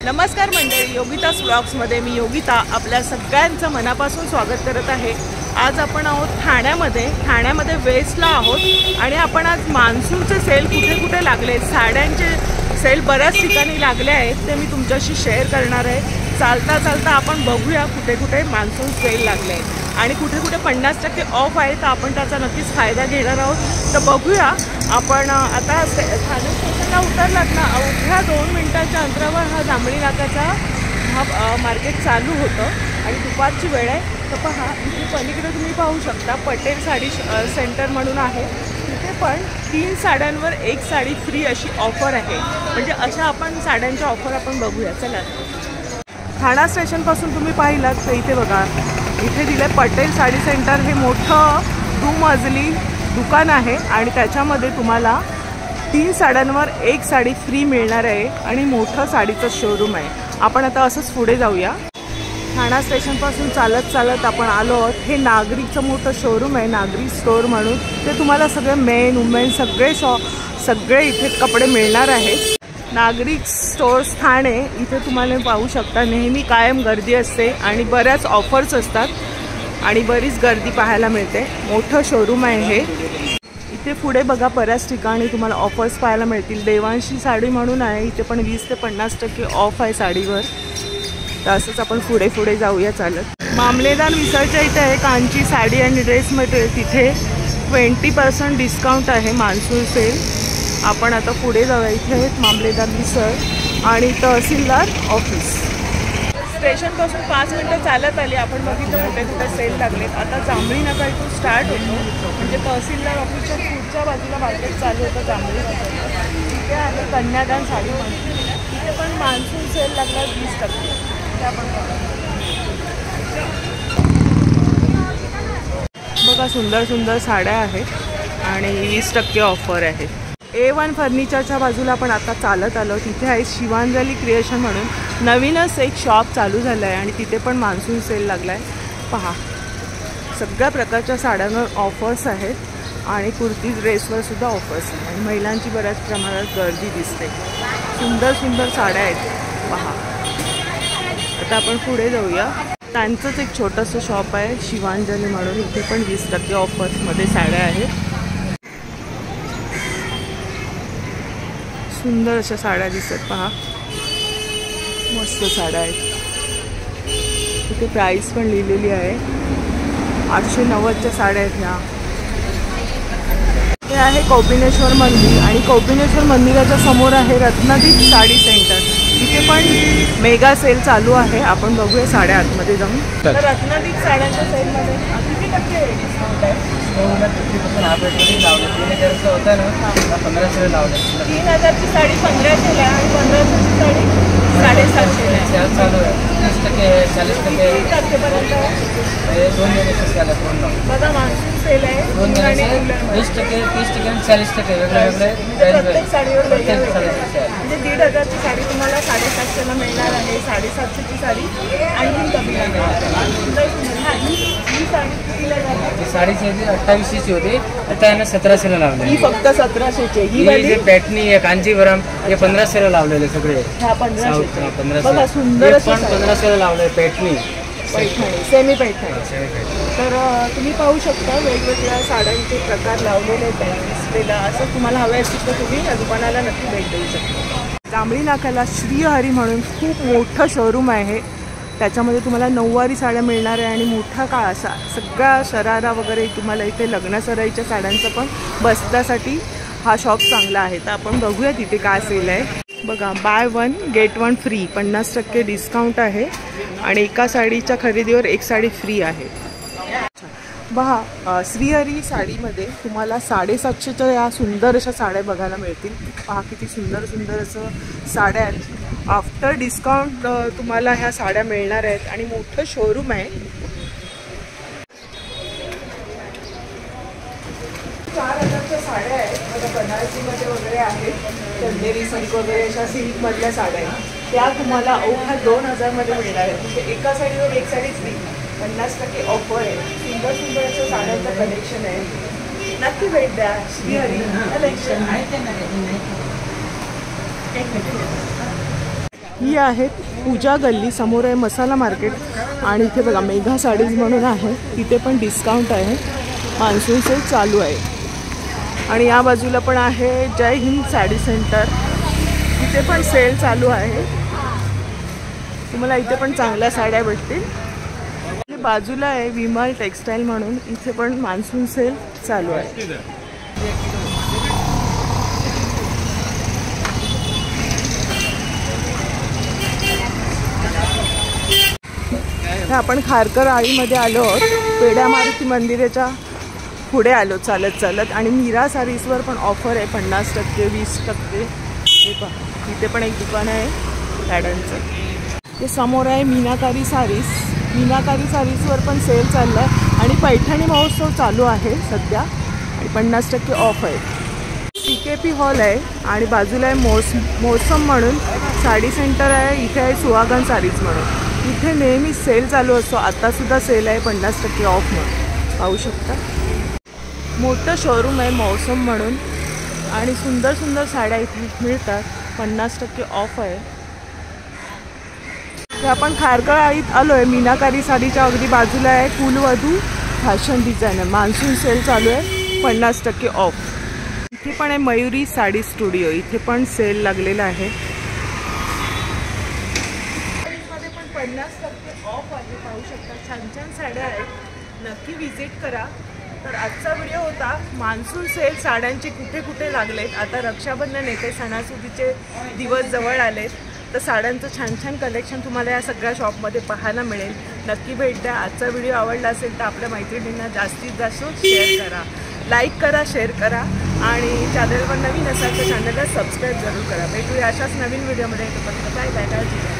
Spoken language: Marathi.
नमस्कार मंडळी, योगितास व्लॉग्समध्ये मी योगिता आपल्या सगळ्यांचं मनापासून स्वागत करत आहे। आज आपण आहोत ठाण्यामध्ये वेस्टला आहोत आणि आपण आज मान्सूनचे सेल कुठे कुठे लागले, साड्यांचे सेल बऱ्याच ठिकाणी लागले आहेत ते मी तुमच्याशी शेअर करणार आहे। चालता चालता आपण बघूया कुठे कुठे मान्सून सेल लागले आहेत आणि कुठे कुठे 50% ऑफ आहे, तर आपण त्याचा नक्कीच फायदा घेणार आहोत। तर बघूया आपण आता ठाणे स्टेशनला उतरलात ना, अवघ्या 2 मिनिटांच्या अंतरावर हा जांभळी नाक्याचा हा मार्केट चालू होतं आणि दुपारची वेळ आहे। तर पहा, इथे पलीकडे तुम्ही पाहू शकता पटेल साडी सेंटर म्हणून आहे, तिथे पण 3 साड्यांवर 1 साडी फ्री अशी ऑफर आहे। म्हणजे अशा आपण साड्यांच्या ऑफर आपण बघूया। चला, ठाणा स्टेशनपासून तुम्ही पाहिलात तर इथे बघा, इथे दिले पटेल साडी सेंटर। हे मोठं 2 मजली दुकान आहे आणि त्याच्यामध्ये तुम्हाला 3 साड्यांवर 1 साडी फ्री मिळणार आहे आणि मोठं साडीचं शोरूम आहे। आपण आता असंच पुढे जाऊया। ठाणा स्टेशनपासून चालत चालत आपण आलो आहोत। हे नागरिकचं मोठं शोरूम आहे, नागरिक स्टोअर म्हणून। ते तुम्हाला सगळे मेन वुमेन सगळे इथे कपडे मिळणार आहेत। नागरिक स्टोअर्स ठाणे इथे तुम्हाला पाहू शकता, नेहमी कायम गर्दी असते आणि बऱ्याच ऑफर्स असतात आणि बरीच गर्दी पाहायला मिळते। मोठं शोरूम आहे हे। इथे पुढे बघा, बऱ्याच ठिकाणी तुम्हाला ऑफर्स पाहायला मिळतील। देवांशी साडी म्हणून आहे, इथे पण 20 ते 50% ऑफ आहे साडीवर। तर असंच आपण पुढे पुढे जाऊया चालत। मामलेदार मिसळच्या इथे आहे कांची साडी आणि ड्रेस मटेरियल, तिथे 20% डिस्काउंट आहे मान्सून सेल। आपण आता पुढे जाऊया। इथे आहेत मामलेदार मिसळ आणि तहसीलदार ऑफिस। स्टेशनपासून 5 मिनिटं चालत आली आपण, बघितलं कुठे कुठे सेल लागलेत। आता जांभळी नाका इथून स्टार्ट होतो, म्हणजे तहसीलदार ऑफिसच्या पुढच्या बाजूला मार्केट चालू होतं जांभळी नाका। तिथे आहे कन्यादान साडी म्हणून, तिथे पण मान्सून सेल लागला 20%। ते आपण बघा, सुंदर सुंदर साड्या आहेत आणि 20% ऑफर आहे। A1 फर्निचरच्या बाजूला आपण आता चालत आलो, तिथे आहे शिवांजली क्रिएशन म्हणून नवीनच एक शॉप चालू झालं आहे आणि तिथे पण मान्सून सेल लागला आहे। पहा, सगळ्या प्रकारच्या साड्यांवर ऑफर्स आहेत आणि कुर्ती ड्रेसवर सुद्धा ऑफर्स आहेत आणि महिलांची बऱ्याच प्रमाणात गर्दी दिसते। सुंदर सुंदर साड्या आहेत पहा। आता आपण पुढे जाऊया। त्यांचंच एक छोटंसं शॉप आहे शिवांजली म्हणून, इथे पण 20% ऑफर्समध्ये साड्या आहेत। सुंदर अशा साड्या दिसत पहा, मस्त साड्या आहेत। इथे प्राइस पण लिहिलेली आहे, 890च्या साड्या आहेत ह्या। हे आहे कौपिनेश्वर मंदिर आणि कौपिनेश्वर मंदिराच्या समोर आहे रत्नदीप साडी सेंटर, इथे पण मेगा सेल चालू आहे। आपण बघूया साड्या आतमध्ये जाऊन। तर रत्नदीप साड्यांच्या सेलमध्ये किती टक्के डिस्काउंट आहे? 30% लावलं, 3000चं होतं ना, 1500 लावलं। 3000ची साडी 1500 आहे आणि 1500ची साडी 750 आहे। सेल चालू आहे, 30%, 40% पर्यंत हे 2 महिन्याचं सेल आहे पूर्ण। बघा, मान्सून सेल आहे 2 महिन्याचे 20%, 30% आणि 40% वेगळे प्रत्येक साडीवर वेगळे म्हणजे 1500ची साडी तुम्हाला 750ला मिळणार आहे, 750ची साडी आणखी कमी लागणार। ही साडी कितीला जाते? साडीची 2800ची होती, आता यानं 1700ला लावली। ही फक्त 1700ची आहे। ही जे पॅटनी आहे कांजीवरम, हे 1500ला लावलेले सगळे। हा 1500 1500 बघा, सुंदर अशी पण 1500ला लावले पॅटनी, पैठणी, सेमी पैठणी। तर तुम्ही पाहू शकता वेगवेगळ्या साड्यांचे प्रकार लावलेले आहेत डिस्प्लेला। असं तुम्हाला हवे असेल तर तुम्ही या दुकानाला नक्की भेट देऊ शकता। जांभळी नाक्याला श्रीहरी म्हणून खूप मोठं शोरूम आहे, त्याच्यामध्ये तुम्हाला नऊवारी साड्या मिळणार आहे आणि मोठा काळ असा सगळ्या शरारा वगैरे तुम्हाला इथे लग्न सराईच्या साड्यांचं पण बसण्यासाठी हा शॉप चांगला आहे। तर आपण बघूया तिथे काय सेल आहे। बघा, बाय 1 गेट 1 फ्री, 50% डिस्काउंट आहे आणि एका साडीच्या खरेदीवर 1 साडी फ्री आहे। पहा, श्रीहरी साडीमध्ये तुम्हाला 750च्या या सुंदर अशा साड्या बघायला मिळतील। पहा किती सुंदर सुंदर असं साड्या आहेत। आफ्टर डिस्काउंट तुम्हाला ह्या साड्या मिळणार आहेत आणि मोठं शोरूम आहे। 4000च्या साड्या आहेत, बघा बनारसीमध्ये वगैरे आहेत, चंदेरी सिल्क वगैरे अशा सिल्कमधल्या साड्या आहेत, त्या तुम्हाला अवघ्या 2000मध्ये मिळणार आहेत। म्हणजे एका साडीवर 1 साडी फ्री, 50% ऑफर आहे। सुंदर सुंदर असं साड्यांचं कलेक्शन आहे, नक्की भेट द्या श्रीहरी कलेक्शन। ही आहे पूजा गल्ली, समोर आहे मसाला मार्केट आणि इथे बघा मेघा साडीज म्हणून आहे, तिथे पण डिस्काउंट आहे, मान्सून सेल चालू आहे. आणि या बाजूला पण आहे जय हिंद साडी सेंटर, इथे पण सेल चालू आहे. तुम्हाला इथे पण चांगल्या साड्या भेटतील. बाजूला आहे विमल टेक्सटाईल म्हणून, इथे पण मान्सून सेल चालू आहे. आपण खारकर आळीमध्ये आलो आहोत, पेढा मारुती मंदिराच्या पुढे आलो चालत चालत. आणि मीरा सारीजवर पण ऑफर आहे 50%, 20%. हे पहा इथे पण एक दुकान आहे साड्यांचं. ते समोर आहे मीनाकारी सारीज. मीनाकारी सारीजवर पण सेल चालला आहे आणि पैठणी महोत्सव चालू आहे सध्या आणि 50% ऑफ आहे. CKP हॉल आहे आणि बाजूला आहे मौसम म्हणून साडी सेंटर आहे. इथे आहे सुहागन सारीज म्हणून, इथे नेहमी सेल चालू असतो. आत्तासुद्धा सेल आहे 50% ऑफ म्हणून, पाहू शकता. मोठं शोरूम आहे मौसम म्हणून आणि सुंदर सुंदर साड्या इथे मिळतात, 50% ऑफ आहे. तर आपण खारकर आळीत आलो आहे. मीनाकारी साडीच्या अगदी बाजूला आहे कुलवधू फॅशन डिझायनर, मान्सून सेल चालू आहे 50% ऑफ. इथे पण आहे मयुरी साडी स्टुडिओ, इथे पण सेल लागलेला आहे. मध्ये पण 50% ऑफ आहे, पाहू शकता. छान छान साड्या आहेत, नक्की विजिट करा. तर आजचा व्हिडिओ होता मान्सून सेल साड्यांचे कुठे कुठे लागलेत. आता रक्षाबंधन येते, सणासुदीचे दिवस जवळ आलेत, तर साड्यांचं छान छान कलेक्शन तुम्हाला या सगळ्या शॉपमध्ये पाहायला मिळेल. नक्की भेट द्या. आजचा व्हिडिओ आवडला असेल तर आपल्या मैत्रिणींना जास्तीत जास्त शेअर करा, लाईक करा, शेअर करा आणि चॅनलवर नवीन असाल तर चॅनलला सबस्क्राईब जरूर करा. भेटूया अशाच नवीन व्हिडिओमध्ये. तोपर्यंत बाय बाय, काळजी घ्या.